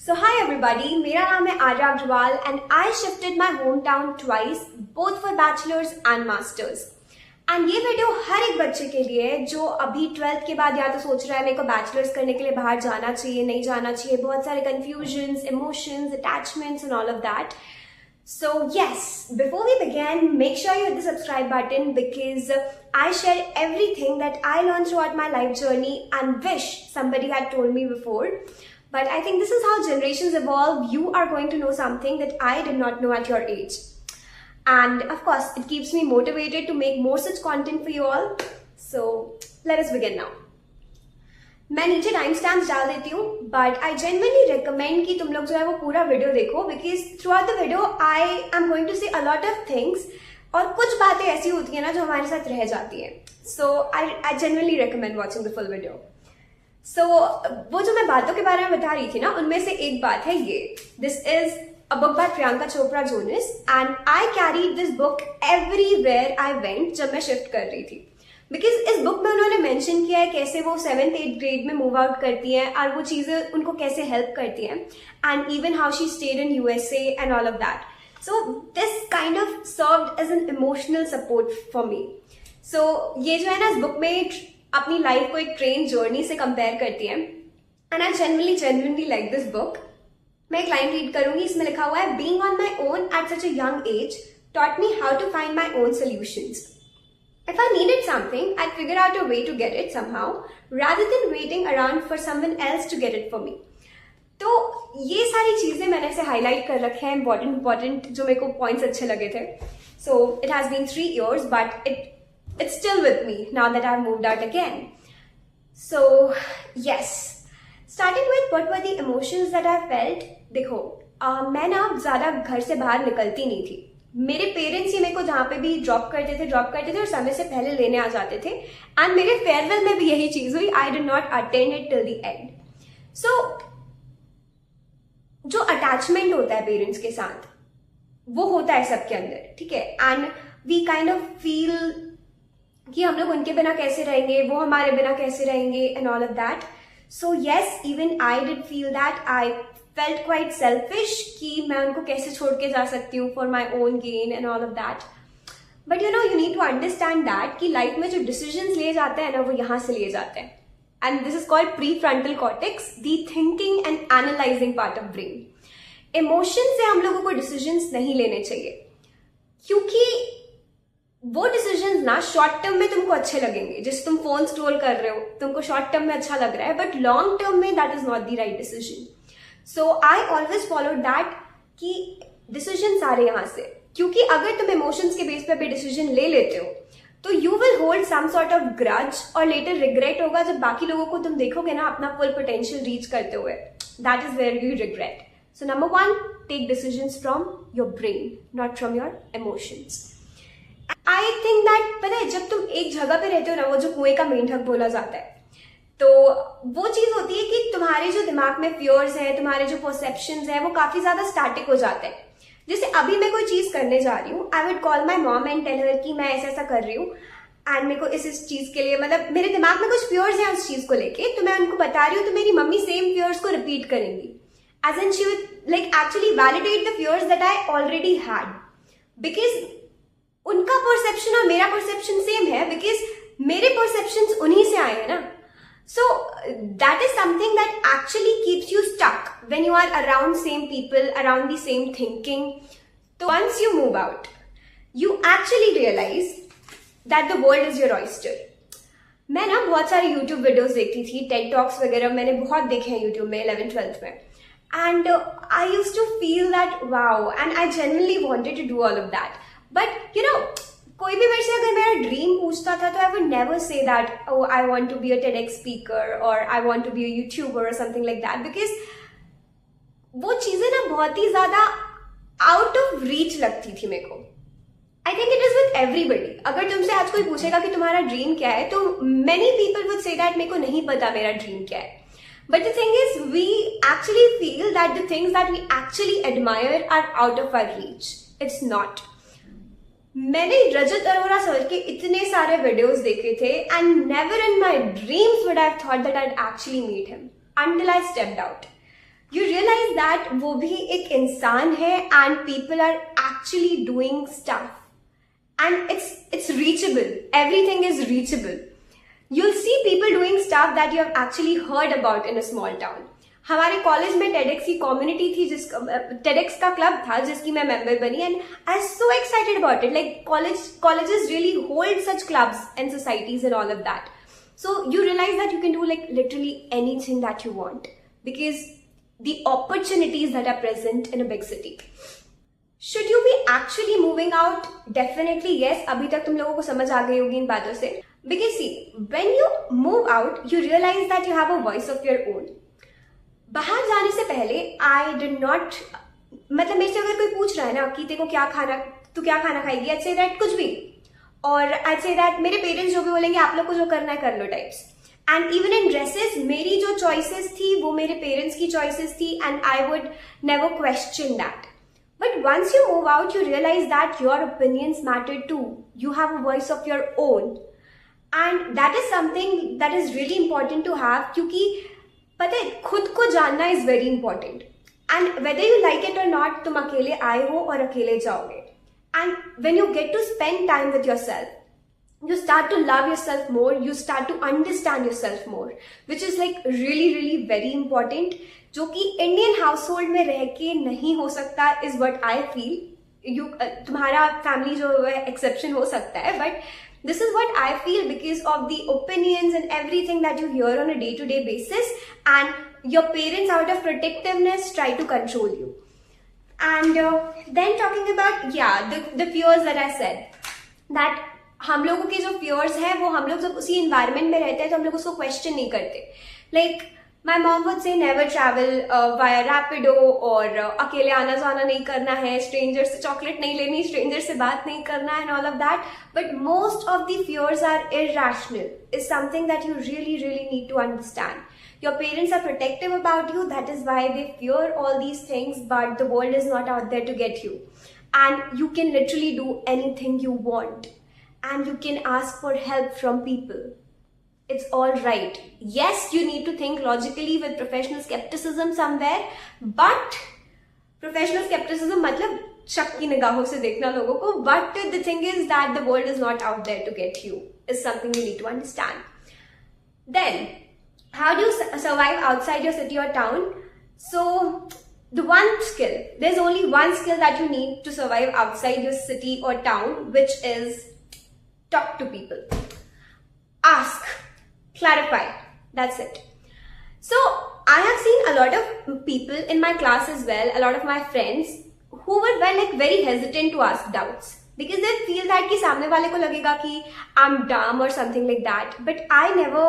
So hi everybody, मेरा नाम है Arya Agarwal and I shifted my hometown twice, both for bachelors and masters. And ये video हर एक बच्चे के लिए है जो अभी 12th के बाद या तो सोच रहा है मेरे को बैचलर्स करने के लिए बाहर जाना चाहिए, नहीं जाना चाहिए, बहुत सारे confusions, emotions, attachments and all of that. So yes, before we begin, make sure you hit the subscribe button because I share everything that I learned throughout my life journey and wish somebody had told me before. But I think this is how generations evolve. You are going to know something that I did not know at your age. And of course, it keeps me motivated to make more such content for you all. So let us begin now. मैं नीचे time stamps डाल देती हूँ, but I genuinely recommend कि तुम लोग जो है वो पूरा वीडियो देखो because throughout the video I am going to say a lot of things और कुछ बातें ऐसी होती है ना जो हमारे साथ रह जाती हैं. So I genuinely recommend watching the full video. So वो जो मैं बातों के बारे में बता रही थी ना, उनमें से एक बात है ये. This is a book by Priyanka Chopra Jonas and I carried this book everywhere I went जब मैं शिफ्ट कर रही थी. बिकॉज इस बुक में उन्होंने मेंशन किया है कैसे वो 7th-8th ग्रेड में मूव आउट करती हैं और वो चीजें उनको कैसे हेल्प करती हैं and even how she stayed in USA and all of that. So this kind of served as an emotional support for me. So ये जो है ना, इस बुक में अपनी लाइफ को एक ट्रेन जर्नी से कंपेयर करती है and I genuinely like this book. मैं एक लाइन रीड करूंगी. इसमें लिखा हुआ है, being on my own at such a young age taught me how to find my own solutions. If I needed something, I'd figure out a way to get it somehow, rather than waiting around for someone else to get it for me. तो ये सारी चीजें मैंने ऐसे highlight कर रखे हैं, important जो मेरे को पॉइंट्स अच्छे लगे थे. So it has been 3 years, but it's still with me now that I've moved out again. So yes, starting with what were the emotions that I felt. देखो मैं ना ज्यादा घर से बाहर निकलती नहीं थी. मेरे पेरेंट्स ही मेरे को जहाँ पे भी ड्रॉप करते थे और समय से पहले लेने आ जाते थे. एंड मेरे फेयरवेल में भी यही चीज हुई. I did not attend it till the end. So जो अटैचमेंट होता है पेरेंट्स के साथ वो होता है सबके अंदर, ठीक है. And we kind of feel कि हम लोग उनके बिना कैसे रहेंगे, वो हमारे बिना कैसे रहेंगे and all of that. So yes, even I did feel that. I felt quite selfish कि मैं उनको कैसे छोड़ के जा सकती हूँ for my own gain and all of that. But you know, you need to understand that कि life में जो decisions लिए जाते हैं ना, वो यहाँ से लिए जाते हैं. And this is called prefrontal cortex, the thinking and analyzing part of brain. Emotion से हम लोगों को decisions नहीं लेने चाहिए क्योंकि वो डिसीजन ना शॉर्ट टर्म में तुमको अच्छे लगेंगे. जैसे तुम फोन स्क्रॉल कर रहे हो, तुमको शॉर्ट टर्म में अच्छा लग रहा है, बट लॉन्ग टर्म में that is not the right decision. So I always follow that कि डिसीजन सारे यहां से, क्योंकि अगर तुम इमोशंस के बेस पे भी डिसीजन ले लेते हो तो you will hold some sort of grudge और लेटर रिग्रेट होगा जब बाकी लोगों को तुम देखोगे ना अपना फुल पोटेंशियल रीच करते हुए. That is where you regret. So number 1, take decisions from your brain, not from your emotions. I think that पता है, जब तुम एक जगह पे रहते हो ना, वो जो कुएं का मेंढक बोला जाता है, तो वो चीज होती है कि तुम्हारे जो दिमाग में फियर्स है, तुम्हारे जो परसेप्शंस है, वो काफी ज्यादा स्टैटिक हो जाते हैं. जैसे अभी मैं कोई चीज करने जा रही हूँ, I would call my mom and tell her कि मैं ऐसा कर रही हूँ एंड मेरे को इस चीज के लिए, मतलब मेरे दिमाग में कुछ फियर्स हैं उस चीज को लेके, तो मैं उनको बता रही हूँ, तो मेरी मम्मी सेम फियर्स को रिपीट करेंगी. As and she would like actually validate the fears that I already had, because उनका परसेप्शन और मेरा परसेप्शन सेम है, बिकॉज मेरे परसेप्शन उन्हीं से आए हैं ना. So that is something that actually keeps you stuck when you are around same people, around the same thinking. So once you move out, you actually realize that the world is your oyster. मैं ना बहुत सारे YouTube videos देखती थी, TED Talks वगैरह मैंने बहुत देखे हैं YouTube में 11th-12th में. And I used to feel that wow, and I genuinely wanted to do all of that. But you know, कोई भी मेरे से अगर मेरा ड्रीम पूछता था तो I would never say that oh I want to be a TEDx speaker और I want to be a YouTuber और समथिंग लाइक दैट, बिकॉज वो चीजें ना बहुत ही ज्यादा आउट ऑफ रीच लगती थी मेरे को. I think it is with everybody. अगर तुमसे आज कोई पूछेगा कि तुम्हारा ड्रीम क्या है, तो many people would say that मेरे को नहीं पता मेरा ड्रीम क्या है. But the thing is we actually feel that the things that we actually admire are out of our reach. It's not. मैंने रजत अरोरा सर के इतने सारे वीडियोस देखे थे and never in my dreams would I have thought that I would actually meet him until I stepped out. You realize that वो भी एक इंसान है and people are actually doing stuff and it's reachable, everything is reachable. You'll see people doing stuff that you have actually heard about in a small town. हमारे college में TEDx की community थी, TEDx का club था जिसकी मैं member बनी, and I am so excited about it. Like colleges really hold such clubs and societies and all of that. So you realize that you can do like literally anything that you want because the opportunities that are present in a big city. Should you be actually moving out? Definitely yes. अभी तक तुम लोगों को समझ आ गई होगी इन बातों से. Because see, when you move out, you realize that you have a voice of your own. बाहर जाने से पहले I did not, मतलब मेरे से अगर कोई पूछ रहा है ना कि तेको क्या खाना, तू क्या खाना खाएगी, I'd say that कुछ भी, और I'd say that मेरे पेरेंट्स जो भी बोलेंगे आप लोग को जो करना है कर लो types. And even in dresses मेरी जो चॉइसेस थी वो मेरे पेरेंट्स की चॉइसेस थी and I would never question that. But once you move out, you realize that your opinions matter too. You have a voice of your own. And that is something that is really important to have क्योंकि पता है खुद को जानना is very important. And whether you like it or not, तुम अकेले आए हो और अकेले जाओगे. And when you get to spend time with yourself, you start to love yourself more, you start to understand yourself more, which is like really really very important. जो कि Indian house hold में रह के नहीं हो सकता is what I feel. तुम्हारा family जो है एक्सेप्शन हो सकता है, but this is what I feel because of the opinions and everything that you hear on a day-to-day basis, and your parents out of protectiveness try to control you. And then talking about the fears that I said, that हम लोगों के जो fears है वो हम लोग जब उसी environment में रहते हैं तो हम लोग उसको question नहीं करते. Like my mom would say never travel via Rapido, और अकेले आना जाना नहीं करना है, स्ट्रेंजर से चॉकलेट नहीं लेनी, स्ट्रेंजर से बात नहीं करना है, and all of that. But most of the fears are irrational, is something that you really really need to understand. Your parents are protective about you, that is why they fear all these things, but the world is not out there to get you. And you can literally do anything you want. And you can ask for help from people. It's all right. Yes, you need to think logically with professional skepticism somewhere, but professional skepticism मतलब शक की निगाहों से देखना लोगों को. But the thing is that the world is not out there to get you, is something you need to understand. Then, how do you survive outside your city or town? So, the one skill, there's only one skill that you need to survive outside your city or town, which is talk to people. Ask. Clarify. That's it. So I have seen a lot of people in my class as well, a lot of my friends who were like very hesitant to ask doubts because they feel that कि सामने वाले को लगेगा कि I'm dumb or something like that. But I never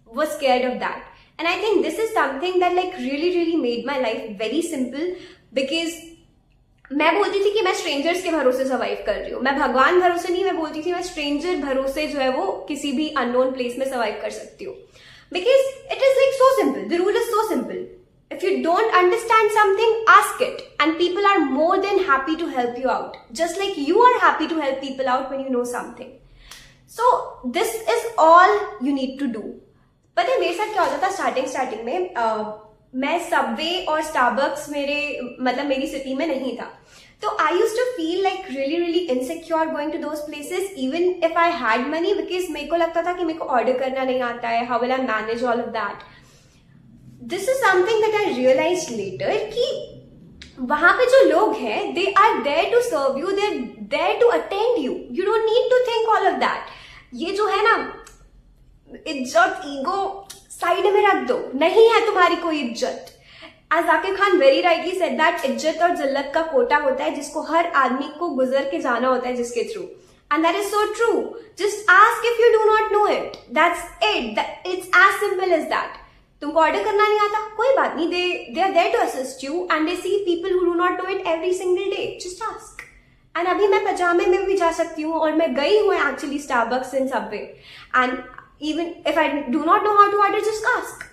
was scared of that. And I think this is something that like really made my life very simple because मैं बोलती थी कि मैं स्ट्रेंजर्स के भरोसे सर्वाइव कर रही हूँ, मैं भगवान भरोसे नहीं, मैं बोलती थी मैं स्ट्रेंजर भरोसे जो है वो किसी भी अननोन प्लेस में सर्वाइव कर सकती हूँ. Because it is like so simple, the rule is so simple. If you don't understand something, ask it and people are more than happy to help you out, just like you are happy to help people out when you know something. So this is all you need to do. पता है मेरे साथ क्या होता था starting में, मैं Subway और स्टारबक्स मेरी सिटी में नहीं था, तो I used to feel like really insecure going to those places even if I had money, because मेरे को लगता था कि मेरे को ऑर्डर करना नहीं आता है, how will I manage all of that. This is something that I realize later कि वहां पे जो लोग हैं they are there to serve you, they are there to attend you, you don't need to think all of that. ये जो है ना इज्जत ईगो साइड में रख दो, नहीं है तुम्हारी कोई इज्जत. आज Zakir Khan very rightly said that इज्जत और जिल्लत का कोटा होता है जिसको हर आदमी को गुजर के जाना होता है जिसके through, and that is so true. Just ask if you do not know it, that's it, it's as simple as that. तुमको ऑर्डर करना नहीं आता, कोई बात नहीं, they are there to assist you and they see people who do not know it every single day. Just ask. And अभी मैं पजामे में भी जा सकती हूँ और मैं गई हूँ actually Starbucks in Subway, and even if I do not know how to order, just ask.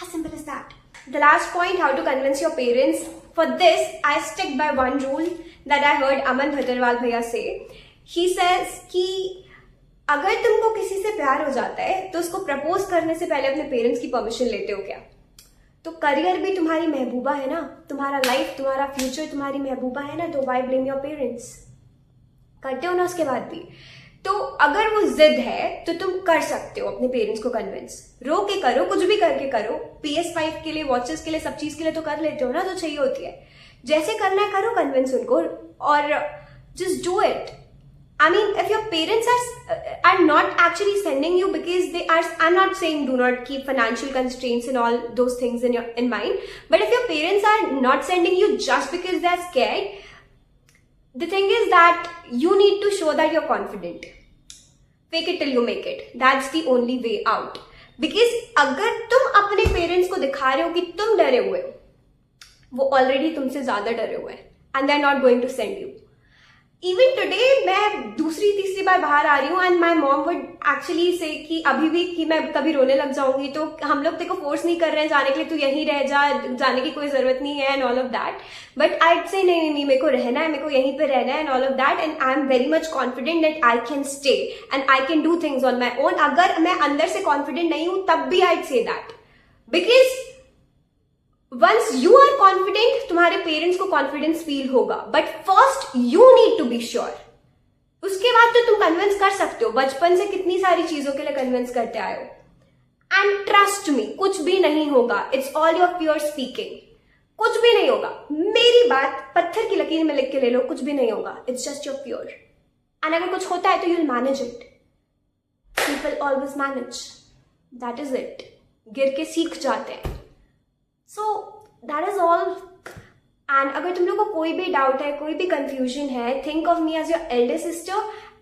As simple as that. The last point, how to convince your parents. For this, I stick by one rule that I heard Aman Bhatarwal bhaiya say. He says कि अगर तुमको किसी से प्यार हो जाता है तो उसको प्रपोज करने से पहले अपने पेरेंट्स की परमिशन लेते हो क्या? तो करियर भी तुम्हारी महबूबा है ना, तुम्हारा लाइफ, तुम्हारा फ्यूचर तुम्हारी महबूबा है ना, तो वाई ब्लेम योर पेरेंट्स? करते हो ना उसके बाद भी। तो अगर वो जिद है तो तुम कर सकते हो अपने पेरेंट्स को कन्विंस, रो के करो, कुछ भी करके करो। PS5 के लिए, वॉचेस के लिए, सब चीज के लिए तो कर लेते हो ना, जो चाहिए होती है। जैसे करना है करो कन्विंस उनको, और just do it. I mean, if your parents are not actually sending you because they are, I'm not saying do not keep financial constraints and all those things in mind, but if your parents are not sending you just because they're scared, the thing is that you need to show that you're confident. Fake it till you make it. That's the only way out. Because अगर तुम अपने parents को दिखा रहे हो कि तुम डरे हुए हो, वो ऑलरेडी तुमसे ज्यादा डरे हुए हैं, and they're not going to send you. Even today मैं दूसरी तीसरी बार बाहर आ रही हूँ and my mom would actually से कि अभी भी कि मैं कभी रोने लग जाऊंगी, तो हम लोग तेरे को फोर्स नहीं कर रहे हैं जाने के लिए, तू यहीं रह जा, जाने की कोई जरूरत नहीं है and all of that. But I से नहीं, मेरे को रहना है, मेरे को यहीं पे रहना है and all of that, and I am very much confident that I can stay and I can do things on my own. अगर मैं अंदर से कॉन्फिडेंट नहीं हूं तब भी I say that, because once you are confident तुम्हारे parents को कॉन्फिडेंस फील होगा, but first you need to be sure. उसके बाद तो तुम कन्विंस कर सकते हो, बचपन से कितनी सारी चीजों के लिए कन्विंस करते आए हो। एंड ट्रस्ट मी, कुछ भी नहीं होगा, it's all your pure speaking, कुछ भी नहीं होगा। मेरी बात पत्थर की लकीर में लिख के ले लो, कुछ भी नहीं होगा, it's just your pure. And अगर कुछ होता है तो you'll manage it, people always manage, that is it. गिर के सीख जाते हैं। So that is all. And अगर तुम लोग को कोई भी डाउट है, कोई भी कंफ्यूजन है, think of me as your elder sister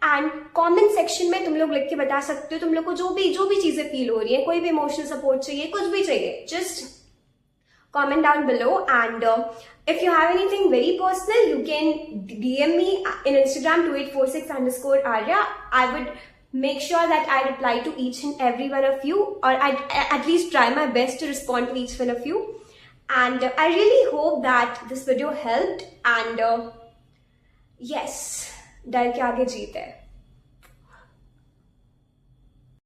and comment section में तुम लोग लिख के बता सकते हो तुम लोग को जो भी चीजें फील हो रही है, कोई भी इमोशनल सपोर्ट चाहिए, कुछ भी चाहिए, just comment down below. And if you have anything very personal, you can DM me in Instagram 2846_Arya. I would make sure that I reply to each and every one of you, or I at least try my best to respond to each one of you. And I really hope that this video helped. And yes, डर के आगे जीत है।